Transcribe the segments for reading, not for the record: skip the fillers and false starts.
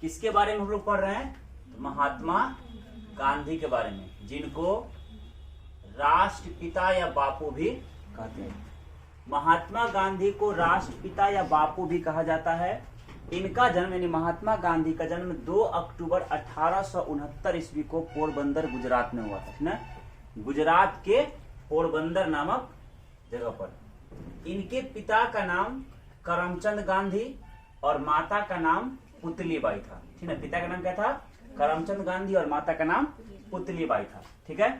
किसके बारे में हम लोग पढ़ रहे हैं? तो महात्मा गांधी के बारे में, जिनको राष्ट्रपिता या बापू भी कहते हैं। महात्मा गांधी को राष्ट्रपिता या बापू भी कहा जाता है। इनका जन्म यानी महात्मा गांधी का जन्म 2 अक्टूबर 1869 ईस्वी को पोरबंदर गुजरात में हुआ था ना, गुजरात के पोरबंदर नामक जगह पर। इनके पिता का नाम करमचंद गांधी और माता का नाम पुतलीबाई था। ठीक है, पिता का नाम क्या था? करमचंद गांधी और माता का नाम पुतलीबाई था। ठीक है,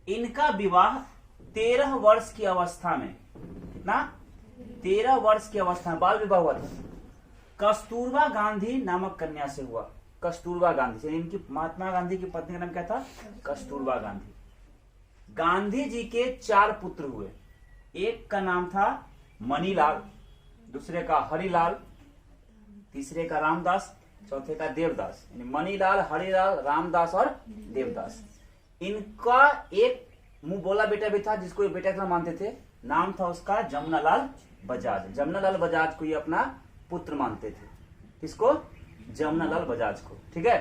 इनका विवाह 13 वर्ष की अवस्था में, कितना? 13 वर्ष की अवस्था में बाल विवाह हुआ था। कस्तूरबा गांधी नामक कन्या से हुआ। कस्तूरबा गांधी से, इनकी महात्मा गांधी की पत्नी का नाम क्या था? कस्तूरबा गांधी। गांधी जी के 4 पुत्र हुए। एक का नाम था मणिलाल, दूसरे का हरिलाल, तीसरे का रामदास, चौथे का देवदास। यानी मणिलाल, हरिलाल, रामदास और देवदास। इनका एक मुंह बोला बेटा भी था, जिसको ये बेटा इतना मानते थे। नाम था उसका जमुनालाल बजाज। जमुनालाल बजाज को ये अपना पुत्र मानते थे। किसको? जमुनालाल बजाज को। ठीक है,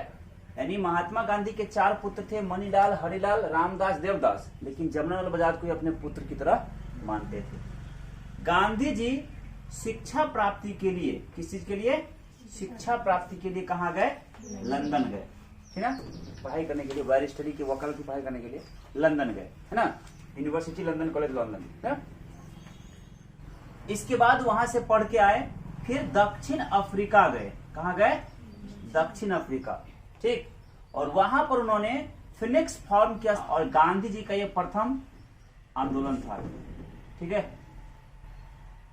यानी महात्मा गांधी के 4 पुत्र थे, मणिलाल, हरिलाल, रामदास, देवदास, लेकिन जमुनालाल बजाज को अपने पुत्र की तरह मानते थे। गांधी जी शिक्षा प्राप्ति के लिए, किस चीज के लिए? शिक्षा प्राप्ति के लिए कहाँ गए? लंदन गए। है ना, पढ़ाई करने के लिए, बैरिस्टरी की, वकालत की पढ़ाई करने के लिए लंदन गए, है ना, यूनिवर्सिटी लंदन, कॉलेज लंदन, है ना। इसके बाद वहां से पढ़ के आए, फिर दक्षिण अफ्रीका गए। कहाँ गए? दक्षिण अफ्रीका। ठीक, और वहां पर उन्होंने फिनिक्स फॉर्म किया और गांधी जी का यह प्रथम आंदोलन था। ठीक है,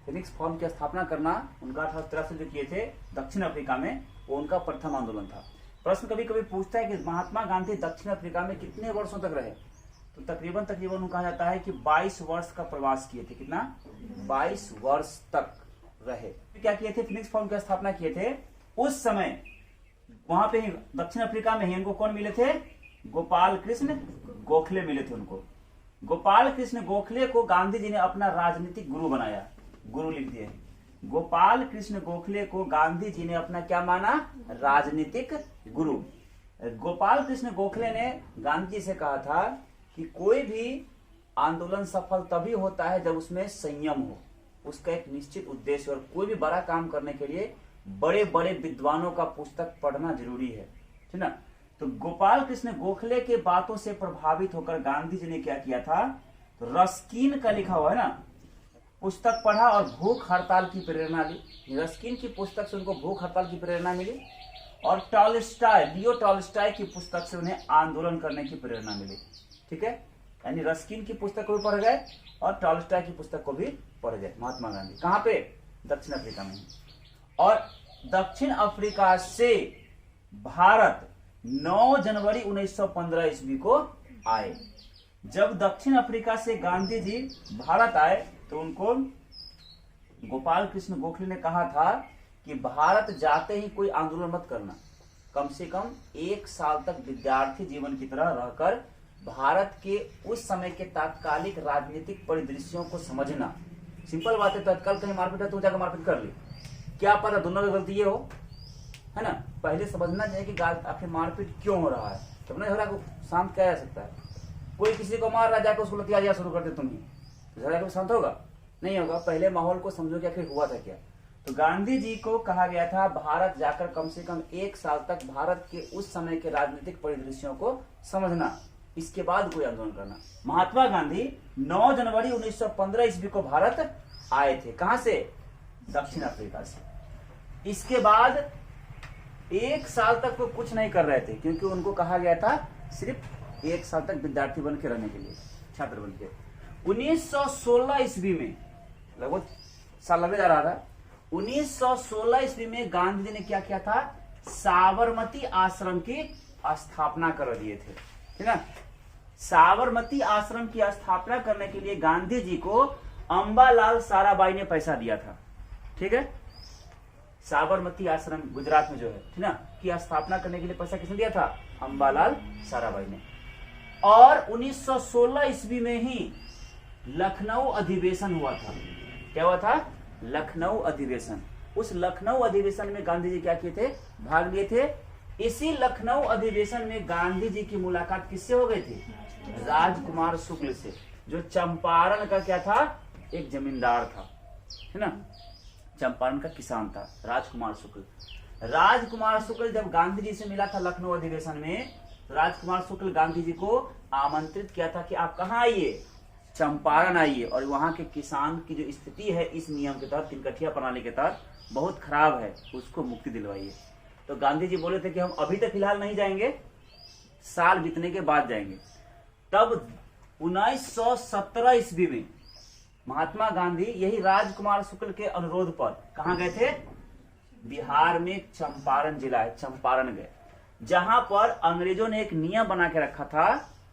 फिनिक्स फॉर्म की स्थापना करना उनका 1883 जो किए थे दक्षिण अफ्रीका में, वो उनका प्रथम आंदोलन था। प्रश्न कभी कभी पूछता है कि महात्मा गांधी दक्षिण अफ्रीका में कितने वर्षों तक रहे? तो तकरीबन कहा जाता है कि 22 वर्ष का प्रवास किए थे। कितना? 22 वर्ष तक रहे। क्या किए थे? फिनिक्स फॉर्म की स्थापना किए थे। उस समय वहां पे ही दक्षिण अफ्रीका में ही इनको कौन मिले थे? गोपाल कृष्ण गोखले मिले थे उनको। गोपाल कृष्ण गोखले को गांधी जी ने अपना राजनीतिक गुरु बनाया। गुरु लिख दिए। गोपाल कृष्ण गोखले को गांधी जी ने अपना क्या माना? राजनीतिक गुरु। गोपाल कृष्ण गोखले ने गांधी जी से कहा था कि कोई भी आंदोलन सफल तभी होता है जब उसमें संयम हो, उसका एक निश्चित उद्देश्य, और कोई भी बड़ा काम करने के लिए बड़े बड़े विद्वानों का पुस्तक पढ़ना जरूरी है। ठीक ना। तो गोपाल कृष्ण गोखले के बातों से प्रभावित होकर गांधी जी ने क्या किया था? तो रस्किन का लिखा हुआ है ना पुस्तक पढ़ा और भूख हड़ताल की प्रेरणा ली। रस्किन की पुस्तक से उनको भूख हड़ताल की प्रेरणा मिली, और टॉलस्टॉय, लियो टॉलस्टॉय की पुस्तक से उन्हें आंदोलन करने की प्रेरणा मिली। ठीक है, यानी रस्किन की पुस्तक को भी पढ़ गए और टॉलस्टॉय की पुस्तक को भी पढ़ गए महात्मा गांधी। कहाँ पे? दक्षिण अफ्रीका में। और दक्षिण अफ्रीका से भारत 9 जनवरी 1915 ईस्वी को आए। जब दक्षिण अफ्रीका से गांधी जी भारत आए तो उनको गोपाल कृष्ण गोखले ने कहा था कि भारत जाते ही कोई आंदोलन मत करना, कम से कम 1 साल तक विद्यार्थी जीवन की तरह रहकर भारत के उस समय के तात्कालिक राजनीतिक परिदृश्यों को समझना। सिंपल बात है, तत्काल कहीं मारपीट है तो जाकर मारपीट कर ली, क्या पता दोनों की गलती ये हो, है ना। पहले समझना चाहिए कि आखिर मारपीट क्यों हो रहा है, तब ना झगड़ा को शांत किया जा सकता है। कोई किसी को मार रहा है, जाकर उसको लतिया शुरू करते तुम ही, झगड़ा को शांत होगा? नहीं होगा। पहले माहौल को समझो कि आखिर हुआ था क्या। तो गांधी जी को कहा गया था भारत जाकर कम से कम 1 साल तक भारत के उस समय के राजनीतिक परिदृश्यों को समझना, इसके बाद कोई आंदोलन करना। महात्मा गांधी 9 जनवरी 1915 ईस्वी को भारत आए थे। कहां से? दक्षिण अफ्रीका से। इसके बाद 1 साल तक वो कुछ नहीं कर रहे थे, क्योंकि उनको कहा गया था सिर्फ 1 साल तक विद्यार्थी बन के रहने के लिए, छात्र बन के। 1916 ईस्वी में, लगभग साल लगे जा रहा था, 1916 ईस्वी में गांधी जी ने क्या किया था? साबरमती आश्रम की स्थापना कर दिए थे। ठीक है, साबरमती आश्रम की स्थापना करने के लिए गांधी जी को अंबालाल साराभाई ने पैसा दिया था। ठीक है, साबरमती आश्रम गुजरात में जो है, ठीक ना, की स्थापना करने के लिए पैसा किसने दिया था? अंबालाल साराभाई ने। और 1916 ईस्वी में ही लखनऊ अधिवेशन हुआ था। क्या हुआ था? लखनऊ अधिवेशन। उस लखनऊ अधिवेशन में गांधी जी क्या किए थे, भाग लिए थे। इसी लखनऊ अधिवेशन में गांधी जी की मुलाकात किससे हो गई थी, राजकुमार शुक्ल से, जो चंपारण का क्या था, एक जमींदार था, है ना, चंपारण का किसान था राजकुमार शुक्ल। राजकुमार शुक्ल जब गांधी जी से मिला था लखनऊ अधिवेशन में, तो राजकुमार शुक्ल गांधी जी को आमंत्रित किया था कि आप कहाँ आइए, चंपारण आइए, और वहां के किसान की जो स्थिति है इस नियम के तहत, तिनकठिया प्रणाली के तहत बहुत खराब है, उसको मुक्ति दिलवाइए। तो गांधी जी बोले थे कि हम अभी तो फिलहाल नहीं जाएंगे, साल बीतने के बाद जाएंगे। तब 1917 ईस्वी में महात्मा गांधी यही राजकुमार शुक्ल के अनुरोध पर कहां गए थे, बिहार में चंपारण जिला है, चंपारण गए, जहां पर अंग्रेजों ने एक नियम बना के रखा था,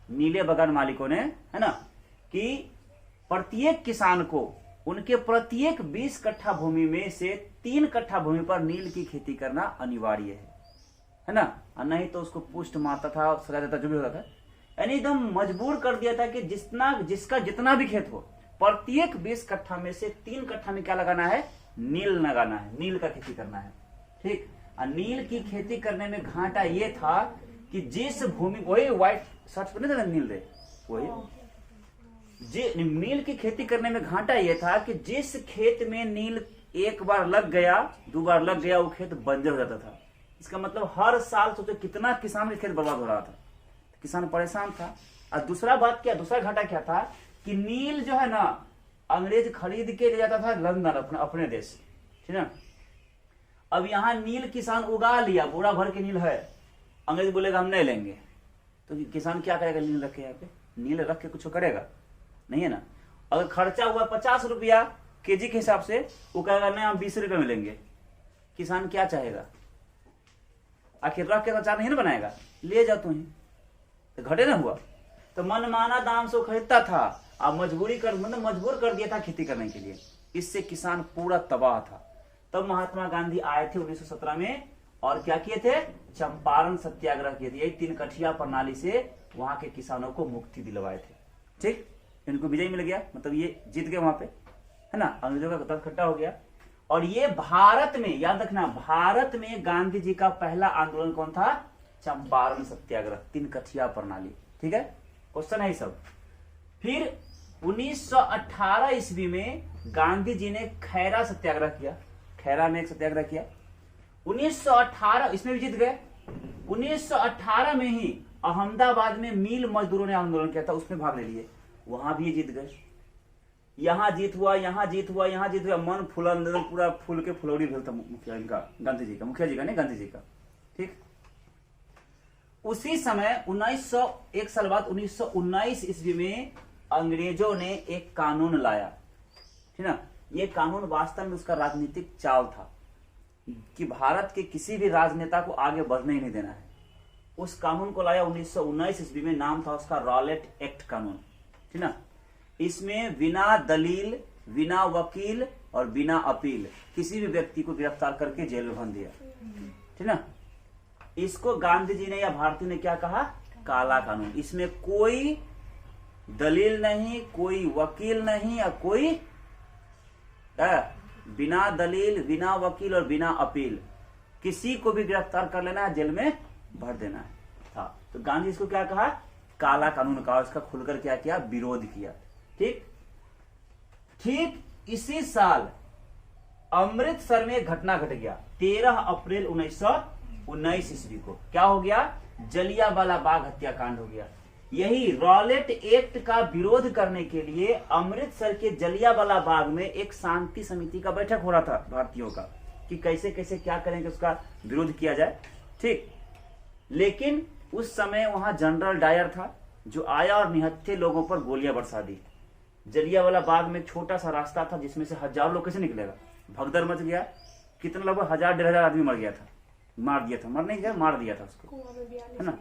नीले बगान मालिकों ने, है ना, कि प्रत्येक किसान को उनके प्रत्येक 20 कट्ठा भूमि में से 3 कट्ठा भूमि पर नील की खेती करना अनिवार्य है ना, और नहीं तो उसको पुष्ट मारता था, सजा देता, जो भी होता था। यानी एकदम मजबूर कर दिया था कि जिसका जितना भी खेत हो, प्रत्येक 20 कट्ठा में से 3 कट्ठा में क्या लगाना है, नील लगाना है, नील का खेती करना है। ठीक, और नील की खेती करने में घाटा ये था कि जिस भूमि, वही व्हाइट शर्ट पर नहीं था नील दे, वही नील की खेती करने में घाटा यह था कि जिस खेत में नील एक बार लग गया, 2 बार लग गया, वो खेत बंजर हो जाता था। इसका मतलब हर साल सोचो कितना किसान का खेत बर्बाद हो रहा था, किसान परेशान था। और दूसरा बात क्या, दूसरा घाटा क्या था कि नील जो है ना, अंग्रेज खरीद के ले जाता था लंदन, अपने देश, ठीक है। अब यहाँ नील किसान उगा लिया, बोरा भर के नील है, अंग्रेज बोलेगा हम नहीं लेंगे, तो किसान क्या करेगा, नील रखे यहाँ पे, नील रख के कुछ करेगा नहीं, है ना। अगर खर्चा हुआ 50 रुपया केजी के हिसाब से, वो कहेगा नहीं हम 20 रुपये में लेंगे, किसान क्या चाहेगा, आखिर रख के अचार नहीं ना बनाएगा, ले जाओ तुम, तो घटे ना हुआ। तो मनमाना दाम से वो खरीदता था, अब मजबूर कर दिया था खेती करने के लिए, इससे किसान पूरा तबाह था। तब महात्मा गांधी आए थे 1917 में, और क्या किए थे, चंपारण सत्याग्रह किए थे, यही तिनकठिया प्रणाली से वहां के किसानों को मुक्ति दिलवाए थे। ठीक, इनको विजय मिल गया, मतलब ये जीत गए वहां पे, है ना, अंग्रेजों का तब खट्टा हो गया। और ये भारत में, याद रखना, भारत में गांधी जी का पहला आंदोलन कौन था, चंपारण सत्याग्रह, तिनकठिया प्रणाली। ठीक है, क्वेश्चन है सब। फिर 1918 ईस्वी में गांधी जी ने खैरा सत्याग्रह किया, खैरा में एक सत्याग्रह किया 1918, इसमें भी जीत गए। 1918 में ही अहमदाबाद में मिल मजदूरों ने आंदोलन किया था, उसमें भाग ले लिए, वहां भी जीत गए। यहां जीत हुआ, यहां जीत हुआ, यहां जीत हुआ, मन फूलन, पूरा फूल के फुलौरी भेल था मुखिया इनका, गांधी जी का, मुखिया जी का नहीं, गांधी जी का। ठीक, उसी समय 1 साल बाद 1919 ईस्वी में अंग्रेजों ने एक कानून लाया, ठीक ना। ये कानून वास्तव में उसका राजनीतिक चाल था कि भारत के किसी भी राजनेता को आगे बढ़ने ही नहीं देना है। उस कानून को लाया 1919 ईस्वी में, नाम था उसका रॉलेट एक्ट कानून, ठीक ना। इसमें बिना दलील, बिना वकील और बिना अपील किसी भी व्यक्ति को गिरफ्तार करके जेल में भन दिया, ठीक ना। इसको गांधी जी ने या भारतीय ने क्या कहा, काला कानून। इसमें कोई दलील नहीं, कोई वकील नहीं, या कोई बिना दलील, बिना वकील और बिना अपील किसी को भी गिरफ्तार कर लेना है, जेल में भर देना है था। तो गांधी इसको क्या कहा, काला कानून कहा, उसका खुलकर क्या किया, विरोध किया। ठीक, ठीक इसी साल अमृतसर में एक घटना घट गया 13 अप्रैल 1919 ईस्वी को। क्या हो गया, जलियांवाला बाग हत्याकांड हो गया। यही रॉलेट एक्ट का विरोध करने के लिए अमृतसर के जलियांवाला बाग में एक शांति समिति का बैठक हो रहा था भारतीयों का, कि कैसे कैसे क्या करेंगे, उसका विरोध किया जाए। ठीक, लेकिन उस समय वहां जनरल डायर था, जो आया और निहत्थे लोगों पर गोलियां बरसा दी। जलियांवाला बाग में एक छोटा सा रास्ता था जिसमें से हजारों लोग कैसे निकलेगा, भगदड़ मच गया। कितना, लगभग 1000-1500 आदमी मर गया था, मार दिया था, मरने गया, मार दिया था उसको, है ना।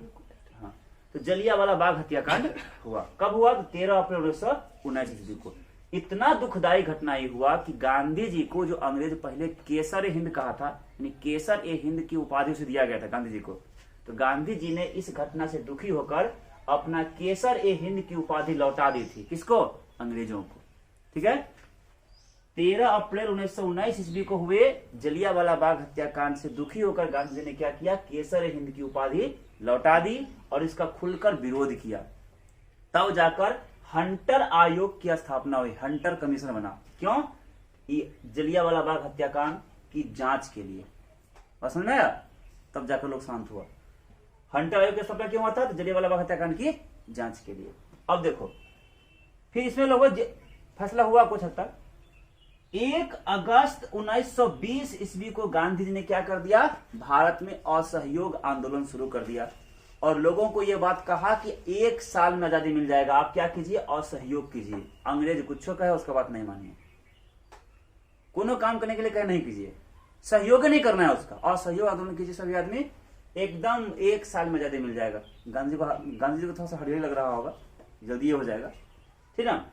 हाँ, तो जलियांवाला बाग हत्याकांड हुआ। कब हुआ, तो 13 अप्रैल 1919 ईस्वी को। इतना दुखदायी घटना ये हुआ कि गांधी जी को, जो अंग्रेज पहले केसर हिंद कहा था, यानी केसर ए हिंद की उपाधि से दिया गया था गांधी जी को, तो गांधी जी ने इस घटना से दुखी होकर अपना केसर ए हिंद की उपाधि लौटा दी थी। किसको, अंग्रेजों को। ठीक है, 13 अप्रैल 1919 ईस्वी को हुए जलियांवाला बाग हत्याकांड से दुखी होकर गांधी जी ने क्या किया, केसर हिंद की उपाधि लौटा दी और इसका खुलकर विरोध किया। तब जाकर हंटर आयोग की स्थापना हुई, हंटर कमीशन बना। क्यों? जलियांवाला बाग हत्याकांड की जांच के लिए। समझ में आया? तब जाकर लोग शांत हुआ। हंटर आयोग की स्थापना क्यों हुआ था? तो जलियांवाला बाग हत्याकांड की जांच के लिए। अब देखो फिर इसमें लोगों फैसला हुआ कुछ हद तक। 1 अगस्त 1920 ईस्वी को गांधी जी ने क्या कर दिया, भारत में असहयोग आंदोलन शुरू कर दिया और लोगों को यह बात कहा कि 1 साल में आजादी मिल जाएगा, आप क्या कीजिए, असहयोग कीजिए। अंग्रेज कुछ कहे उसका बात नहीं मानिए, कोनो काम करने के लिए कहे नहीं कीजिए, सहयोग नहीं करना है उसका, असहयोग आंदोलन कीजिए सभी आदमी, एकदम 1 साल में आजादी मिल जाएगा। गांधी जी को थोड़ा सा हड़बड़ी लग रहा होगा, जल्दी हो जाएगा, ठीक ना।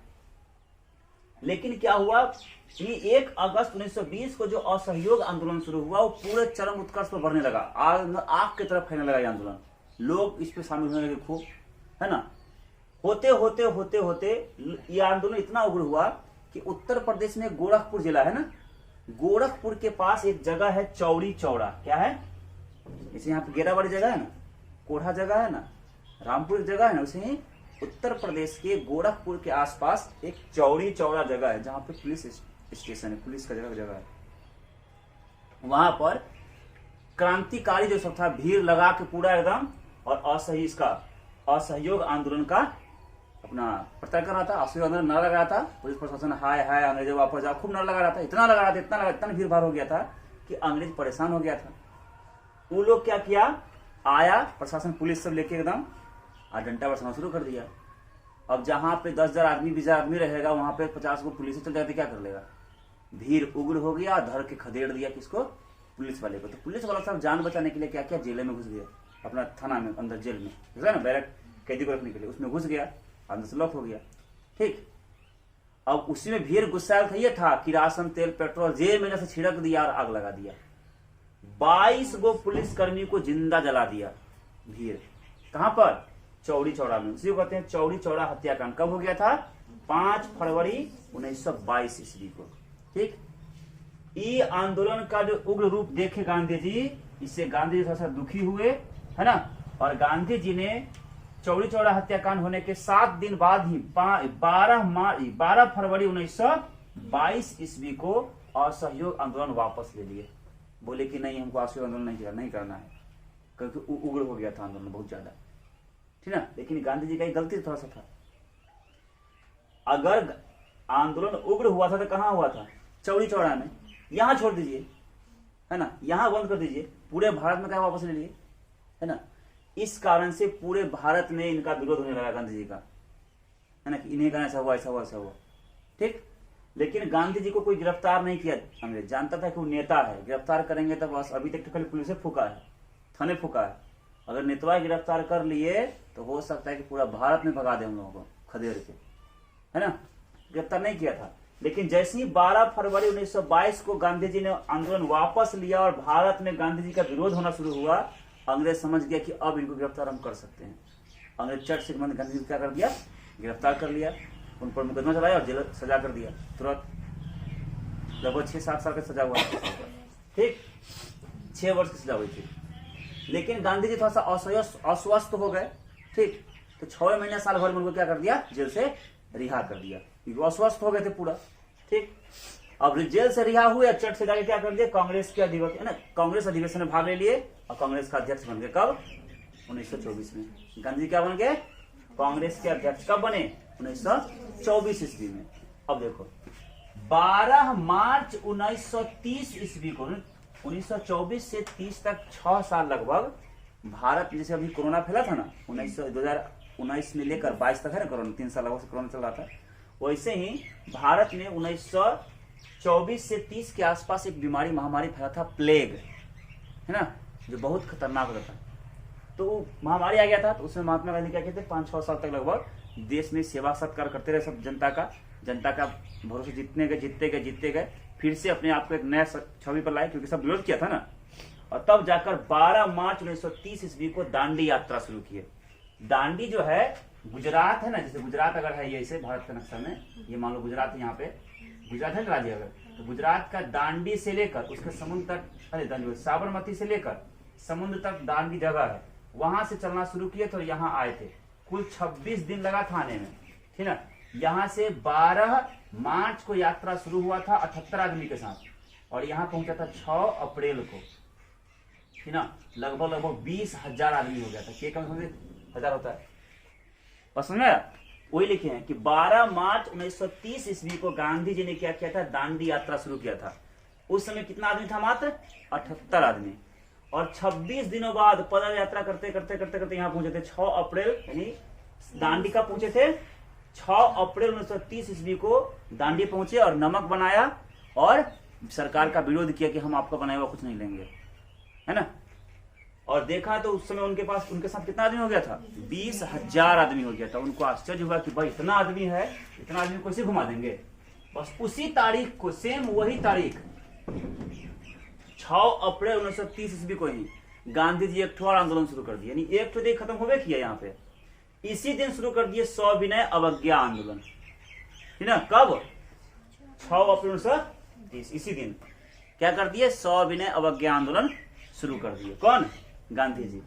लेकिन क्या हुआ कि 1 अगस्त 1920 को जो असहयोग आंदोलन शुरू हुआ वो पूरे चरम उत्कर्ष पर बढ़ने लगा, आग की तरफ फैलने लगा ये आंदोलन, लोग इस पे शामिल होने लगे खूब, है ना। होते होते होते होते ये आंदोलन इतना उग्र हुआ कि उत्तर प्रदेश में गोरखपुर जिला है ना, गोरखपुर के पास एक जगह है चौड़ी चौड़ा, क्या है, जैसे यहाँ पे गेराबाड़ी जगह है ना, कोढ़ा जगह है ना, रामपुर एक जगह है ना, उसे ही उत्तर प्रदेश के गोरखपुर के आसपास एक चौड़ी चौड़ा जगह है जहां पे पुलिस स्टेशन है, पुलिस का जगह है। वहां पर क्रांतिकारी जो सब था भीड़ लगा के पूरा एकदम और असहयोग आंदोलन का अपना प्रचार कर रहा था, असहयोग आंदोलन नारा लगा रहा था। पुलिस प्रशासन हाय हाय अंग्रेजों वापस जाओ खूब नारा लगा रहा था, इतना लगा रहा था, इतना भीड़ भाड़ हो गया था कि अंग्रेज परेशान हो गया था। वो लोग क्या किया, आया प्रशासन पुलिस सब लेके एकदम डंडा बरसाना शुरू कर दिया। अब जहां पे 10,000 आदमी 20,000 आदमी रहेगा वहां पे 50 को पुलिस चल जाती, क्या कर लेगा, भीड़ उग्र हो गया, धर के खदेड़ दिया किसको, पुलिस वाले को। तो पुलिस वाला सब जान बचाने के लिए क्या किया, जेल में घुस गया, अपना थाना में अंदर जेल में घुसा ना, बैरक कैदी को रखने के लिए, उसमें घुस गया, अंदर से लॉक हो गया, ठीक। अब उसी में भीड़ गुस्सा था, किरासन तेल पेट्रोल जेल में से छिड़क दिया और आग लगा दिया। 22 गो पुलिसकर्मी को जिंदा जला दिया भीड़, कहां पर, चौड़ी चौड़ा में। उसी को कहते हैं चौड़ी चौड़ा हत्याकांड। कब हो गया था, 5 फरवरी 1922 ईस्वी को, ठीक। ये आंदोलन का जो उग्र रूप देखे गांधी जी, इससे गांधी जी थोड़ा सा दुखी हुए, है ना। और गांधी जी ने चौड़ी चौड़ा हत्याकांड होने के 7 दिन बाद ही 12 फरवरी 1922 ईस्वी को असहयोग आंदोलन वापस ले लिए। बोले कि नहीं, हमको असहयोग आंदोलन नहीं करना है, क्योंकि उग्र हो गया था आंदोलन बहुत ज्यादा, ठीक ना। लेकिन गांधी जी का गलती थोड़ा सा था, अगर आंदोलन उग्र हुआ था तो कहां हुआ था, चौड़ी चौड़ा में, यहां छोड़ दीजिए, है ना, यहां बंद कर दीजिए, पूरे भारत में क्या वापस ले लिए, है ना। इस कारण से पूरे भारत में इनका विरोध होने लगा गांधी जी का, है ना, कि इन्हें का ऐसा हुआ ऐसा हुआ ऐसा हुआ, ठीक। लेकिन गांधी जी को कोई गिरफ्तार नहीं किया अंग्रेज, जानता था कि वो नेता है, गिरफ्तार करेंगे तो बस, अभी तक तो खाली पुलिस फूका है, थाने फूका है, अगर नेतवा गिरफ्तार कर लिए तो हो सकता है कि पूरा भारत में भगा दे हम लोगों को खदेड़ के, है ना। गिरफ्तार नहीं किया था। लेकिन जैसे ही 12 फरवरी 1922 को गांधी जी ने आंदोलन वापस लिया और भारत में गांधी जी का विरोध होना शुरू हुआ, अंग्रेज समझ गया कि अब इनको गिरफ्तार हम कर सकते हैं। अंग्रेज चट से गांधी जी क्या कर दिया, गिरफ्तार कर लिया, उन पर मुकदमा चलाया और जेल सजा कर दिया तुरंत, लगभग 6-7 साल का सजा हुआ, ठीक, 6 वर्ष की सजा हुई थी। लेकिन गांधी जी थोड़ा सा अस्वस्थ हो गए, ठीक, तो 6 महीने साल भर में उनको क्या कर दिया, जेल से रिहा कर दिया, क्योंकि अस्वस्थ हो गए थे पूरा, ठीक। अब जेल से रिहा हुए, चट से जाके क्या कर दिया, कांग्रेस के अधिवेशन, कांग्रेस अधिवेशन में भाग ले लिए और कांग्रेस का अध्यक्ष बन गए। कब, 1924 में गांधी क्या बन गए, कांग्रेस के अध्यक्ष। कब बने, 1924 ईस्वी में। अब देखो 12 मार्च 1930 ईस्वी को, 1924 से 30 तक 6 साल लगभग भारत, जैसे अभी कोरोना फैला था ना 2019 में लेकर 22 तक है ना कोरोना, 3 साल से कोरोना चल रहा था, वैसे ही भारत में 1924 से 30 के आसपास एक बीमारी महामारी फैला था, प्लेग, है ना, जो बहुत खतरनाक होता था। तो महामारी आ गया था, तो उसमें महात्मा गांधी क्या कहते हैं, 5-6 साल तक लगभग देश में सेवा सत्कार करते रहे सब, जनता का भरोसे जीतते गए, फिर से अपने आप को एक नया छवि पर लाए, क्योंकि सब विरोध किया था ना। और तब जाकर 12 मार्च 1930 ईस्वी को दांडी यात्रा शुरू की। दांडी जो है गुजरात है ना, जैसे गुजरात अगर है ये, इसे भारत के नक्शा में ये मान लो गुजरात है यहाँ पे, गुजरात है राज्य अगर, तो गुजरात का दांडी से लेकर उसके समुद्र तक, अरे साबरमती से लेकर समुद्र तक दांडी जगह है, वहां से चलना शुरू किए तो यहाँ आए थे। कुल 26 दिन लगा था आने में, ठीक ना। यहाँ से 12 मार्च को यात्रा शुरू हुआ था 78 आदमी के साथ, और यहाँ पहुंचा था 6 अप्रैल को, ठीक ना। लगभग 20,000 आदमी हो गया था। के कम से हजार होता है, बस समझ आया? वही लिखे हैं कि 12 मार्च 1930 ईस्वी को गांधी जी ने क्या किया था, दांडी यात्रा शुरू किया था। उस समय कितना आदमी था? मात्र 78 आदमी। और 26 दिनों बाद पैदल यात्रा करते करते करते करते यहाँ पहुंचे थे 6 अप्रैल, यानी दांडी का पहुंचे थे 6 अप्रैल 1930 ईस्वी को दांडी पहुंचे और नमक बनाया और सरकार का विरोध किया कि हम आपका बनाया हुआ कुछ नहीं लेंगे, है ना। और देखा तो उस समय उनके पास, उनके साथ कितना आदमी हो गया था? 20,000 आदमी हो गया था। उनको आश्चर्य हुआ कि भाई इतना आदमी है, इतना आदमी कैसे घुमा देंगे। बस उसी तारीख को, सेम वही तारीख 6 अप्रैल 1930 ईस्वी को ही गांधी जी एक और आंदोलन शुरू कर दिया, यानी एक तो खत्म हो गया किया यहाँ पे। इसी दिन शुरू कर दिए सविनय अवज्ञा आंदोलन, है ना। कब? 6 अप्रैल 1930, इसी दिन क्या कर दिए? सविनय अवज्ञा आंदोलन शुरू कर दिए। कौन? गांधी जी।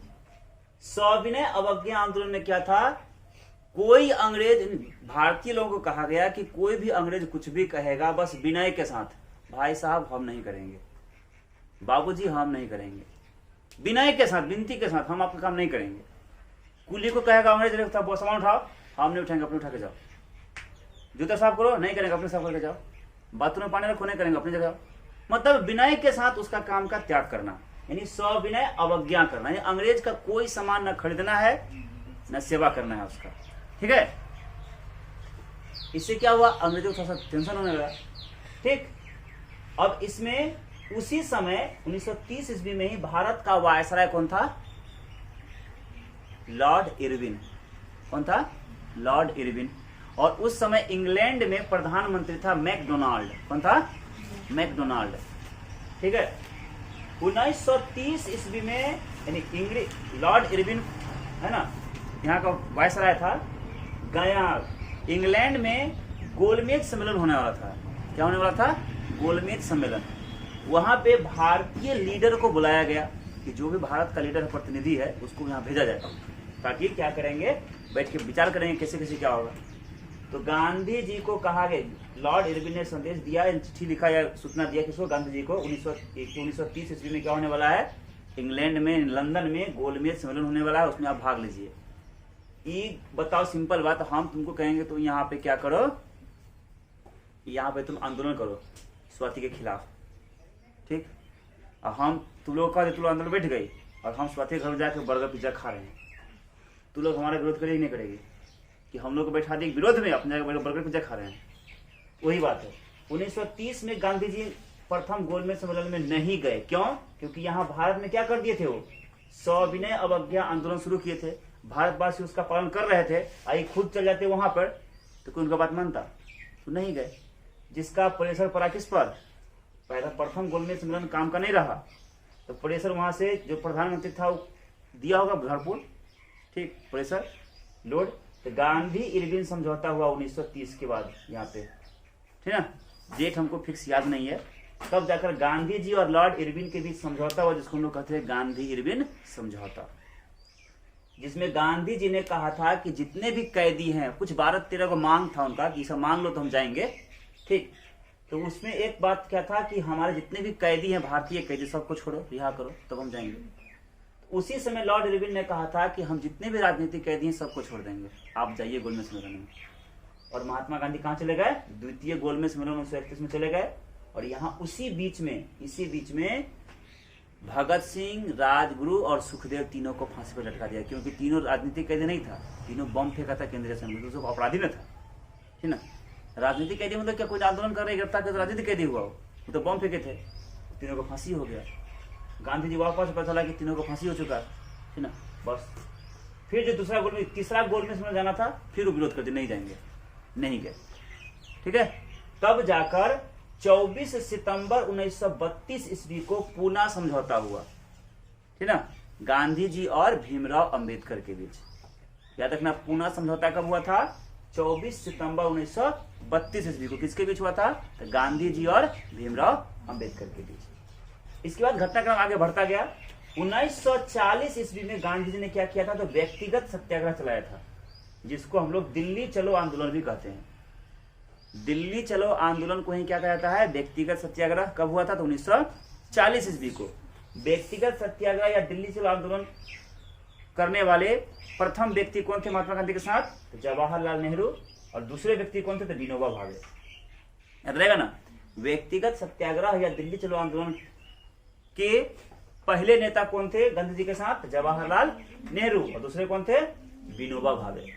सविनय अवज्ञा आंदोलन में क्या था? कोई अंग्रेज, भारतीय लोगों को कहा गया कि कोई भी अंग्रेज कुछ भी कहेगा बस विनय के साथ, भाई साहब हम नहीं करेंगे, बाबूजी हम नहीं करेंगे, विनय के साथ, विनती के साथ हम आपका काम नहीं करेंगे। कुली को कहेगा अंग्रेज, सामान उठाओ, हम नहीं उठाएंगे, अपने उठा के जाओ। जूता साफ करो, नहीं करेंगे, अपने साफ करके जाओ। बाथरूम में पानी रखो, नहीं करेंगे, अपनी जगह। मतलब विनय के साथ उसका काम का त्याग करना, यानी सविनय अवज्ञा करना। यानी अंग्रेज का कोई सामान न खरीदना है न सेवा करना है उसका, ठीक है। इससे क्या हुआ? अंग्रेजों को थोड़ा सा टेंशन होने लगा, ठीक। अब इसमें उसी समय 1930 ईस्वी में ही भारत का वायसराय कौन था? Lord Irwin. कौन था? Lord Irwin. और उस समय इंग्लैंड में प्रधानमंत्री था मैकडोनाल्ड। कौन था? मैकडोनाल्ड, ठीक है। 1930 ईस्वी में, यानी लॉर्ड इरविन, है ना, यहाँ का वायसराय था। गया इंग्लैंड में गोलमेज सम्मेलन होने वाला था। क्या होने वाला था? गोलमेज सम्मेलन। वहां पे भारतीय लीडर को बुलाया गया कि जो भी भारत का लीडर प्रतिनिधि है उसको यहाँ भेजा जाए, ताकि क्या करेंगे, बैठ के विचार करेंगे कैसे कैसे क्या होगा। तो गांधी जी को कहा गया, लॉर्ड इरविन ने संदेश दिया, चिट्ठी लिखा या सूचना दिया किसको? गांधी जी को। 1930 ईस्वी में क्या होने वाला है? इंग्लैंड में, लंदन में गोलमेज सम्मेलन होने वाला है, उसमें आप भाग लीजिए। ये बताओ, सिंपल बात, हम तुमको कहेंगे तो यहाँ पे क्या करो, यहाँ पे तुम आंदोलन करो स्वाति के खिलाफ, ठीक। और हम, तुम लोग का तुम लोग आंदोलन बैठ गई और हम स्वाति के घर में जाकर बर्गर पिज्जा खा रहे हैं, तुम लोग हमारा विरोध करेगी नहीं करेगी कि हम लोग को बैठा दें विरोध में, अपने जगह बर्गर पिज्जा खा रहे हैं। वही बात है। 1930 में गांधी जी प्रथम गोलमेज सम्मेलन में नहीं गए। क्यों? क्योंकि यहाँ भारत में क्या कर दिए थे? वो सविनय अवज्ञा आंदोलन शुरू किए थे, भारतवासी उसका पालन कर रहे थे। आई खुद चल जाते वहां पर तो कोई उनका बात मानता? तो नहीं गए। जिसका प्रेशर पड़ा किस पर? पहला प्रथम गोलमेज सम्मेलन काम का नहीं रहा, तो प्रेशर वहां से जो प्रधानमंत्री था वो दिया होगा भरपूर, ठीक, प्रेशर लोड। तो गांधी इरविन समझौता हुआ 1930 के बाद यहाँ पे, ठीक है। डेट हमको फिक्स याद नहीं है, तब जाकर गांधी जी और लॉर्ड इरविन के बीच समझौता हुआ, जिसको हम लोग कहते हैं गांधी इरविन समझौता, जिसमें गांधी जी ने कहा था कि जितने भी कैदी हैं, कुछ 12-13 को मांग था उनका कि सब मान लो तो हम जाएंगे, ठीक। तो उसमें एक बात क्या था कि हमारे जितने भी कैदी हैं, भारतीय कैदी, सबको छोड़ो, रिहा करो, तब हम जाएंगे। तो उसी समय लॉर्ड इरविन ने कहा था कि हम जितने भी राजनीतिक कैदी हैं सबको छोड़ देंगे, आप जाइए गोलमेज सम्मेलन में। और महात्मा गांधी कहाँ चले गए? द्वितीय गोलमेज सम्मेलन 1931 में चले गए। और यहाँ इसी बीच में भगत सिंह, राजगुरु और सुखदेव तीनों को फांसी पर लटका दिया, क्योंकि तीनों राजनीतिक कैदी नहीं था, तीनों बम फेंका था केंद्रीय असेंबली, तो अपराधी न था, ठीक ना। राजनीतिक कैदी मतलब क्या? कोई आंदोलन कर रहे, गिरफ्तार कर राजनीतिक कैदी हुआ, वो तो बम फेंके थे, तीनों को फांसी हो गया। गांधी जी वापस पता चला कि तीनों को फांसी हो चुका, ठीक ना। बस फिर जो तीसरा गोलमेज में जाना था, फिर वो विरोध करते, नहीं जाएंगे, नहीं गए, ठीक है। तब जाकर 24 सितंबर 1932 ईस्वी को पूना समझौता हुआ, ठीक ना, गांधी जी और भीमराव अंबेडकर के बीच। याद रखना, पूना समझौता कब हुआ था? 24 सितंबर 1932 ईस्वी को। किसके बीच हुआ था? तो गांधी जी और भीमराव अंबेडकर के बीच। इसके बाद घटनाक्रम आगे बढ़ता गया। 1940 ईस्वी में गांधी जी ने क्या किया था? तो व्यक्तिगत सत्याग्रह चलाया था, जिसको हम लोग दिल्ली चलो आंदोलन भी कहते हैं। दिल्ली चलो आंदोलन को ही क्या कहा जाता है? व्यक्तिगत सत्याग्रह। कब हुआ था? तो 1940 ईस्वी को। व्यक्तिगत सत्याग्रह या दिल्ली चलो आंदोलन करने वाले प्रथम व्यक्ति कौन थे महात्मा गांधी के साथ? तो जवाहरलाल नेहरू। और दूसरे व्यक्ति कौन थे? तो विनोबा भावे। याद रहेगा ना? व्यक्तिगत सत्याग्रह या दिल्ली चलो आंदोलन के पहले नेता कौन थे गांधी जी के साथ? जवाहरलाल नेहरू। और दूसरे कौन थे? विनोबा भावे।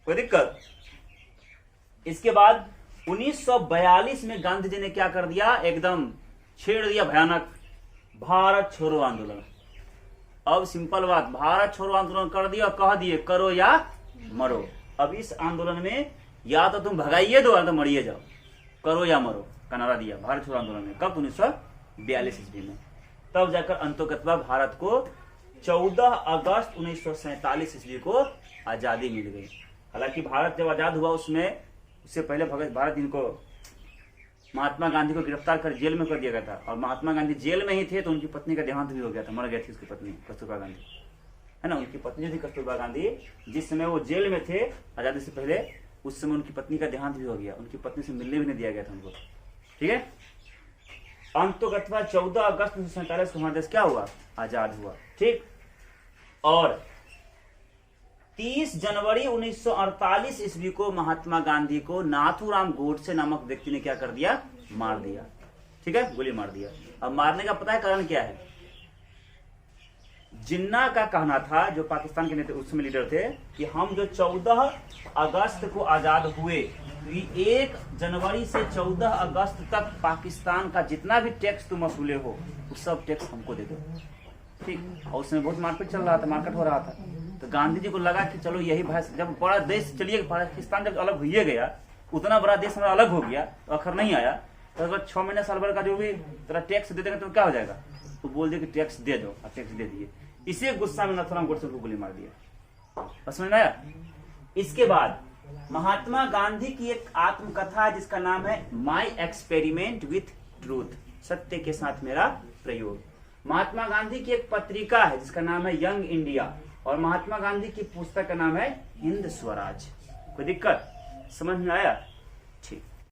कोई दिक्कत? इसके बाद 1942 में गांधी जी ने क्या कर दिया? एकदम छेड़ दिया भयानक भारत छोड़ो आंदोलन। अब सिंपल बात, भारत छोड़ो आंदोलन कर दिया और कह दिए करो या मरो। अब इस आंदोलन में या तो तुम भगाइए दो या तो मरिए जाओ, करो या मरो का नारा दिया भारत छोड़ो आंदोलन में। कब? 1942 ईस्वी में। तब जाकर अंततः भारत को 14 अगस्त 1947 ईस्वी को आजादी मिल गई। हालांकि भारत जब आजाद हुआ उससे पहले भारत इनको महात्मा गांधी को गिरफ्तार कर जेल में कर दिया गया था। और महात्मा गांधी जेल में ही थे तो उनकी पत्नी का देहांत भी हो गया था, मर गई थी उसकी पत्नी कस्तूरबा गांधी, है ना। उनकी पत्नी जो थी कस्तूरबा गांधी, जिस समय वो जेल में थे आजादी से पहले, उस समय उनकी पत्नी का देहांत भी हो गया। उनकी पत्नी से मिलने भी नहीं दिया गया था उनको। ठीक है। अंततः 14 अगस्त 1947 को हमारा देश क्या हुआ? आजाद हुआ। ठीक। और 30 जनवरी 1948 ईस्वी को महात्मा गांधी को नाथूराम गोडसे नामक व्यक्ति ने क्या कर दिया? मार दिया। ठीक है, गोली मार दिया। अब मारने का पता है कारण क्या है? जिन्ना का कहना था, जो पाकिस्तान के नेता उस समय लीडर थे, कि हम जो 14 अगस्त को आजाद हुए, 1 जनवरी से 14 अगस्त तक पाकिस्तान का जितना भी टैक्स तुम वसूले हो वो सब टैक्स हमको दे दो। ठीक। और उसमें बहुत मारपीट चल रहा था, मारकाट हो रहा था। तो गांधी जी को लगा कि चलो यही भाई, जब बड़ा देश, चलिए पाकिस्तान जब अलग हुई गया, उतना बड़ा देश हमारा अलग हो गया, तो आखिर नहीं आया, तो अगर 6 महीने साल भर का जो भी तेरा टैक्स दे देंगे तो क्या हो जाएगा? तो बोल दिया कि टैक्स दे दो, और टैक्स दे दिए। इसी गुस्सा में नाथूराम गोडसे को गोली मार दिया। समझ में आया? इसके बाद महात्मा गांधी की एक आत्मकथा है जिसका नाम है माई एक्सपेरिमेंट विथ ट्रूथ, सत्य के साथ मेरा प्रयोग। महात्मा गांधी की एक पत्रिका है जिसका नाम है यंग इंडिया, और महात्मा गांधी की पुस्तक का नाम है हिंद स्वराज। कोई दिक्कत? समझ में आया? ठीक।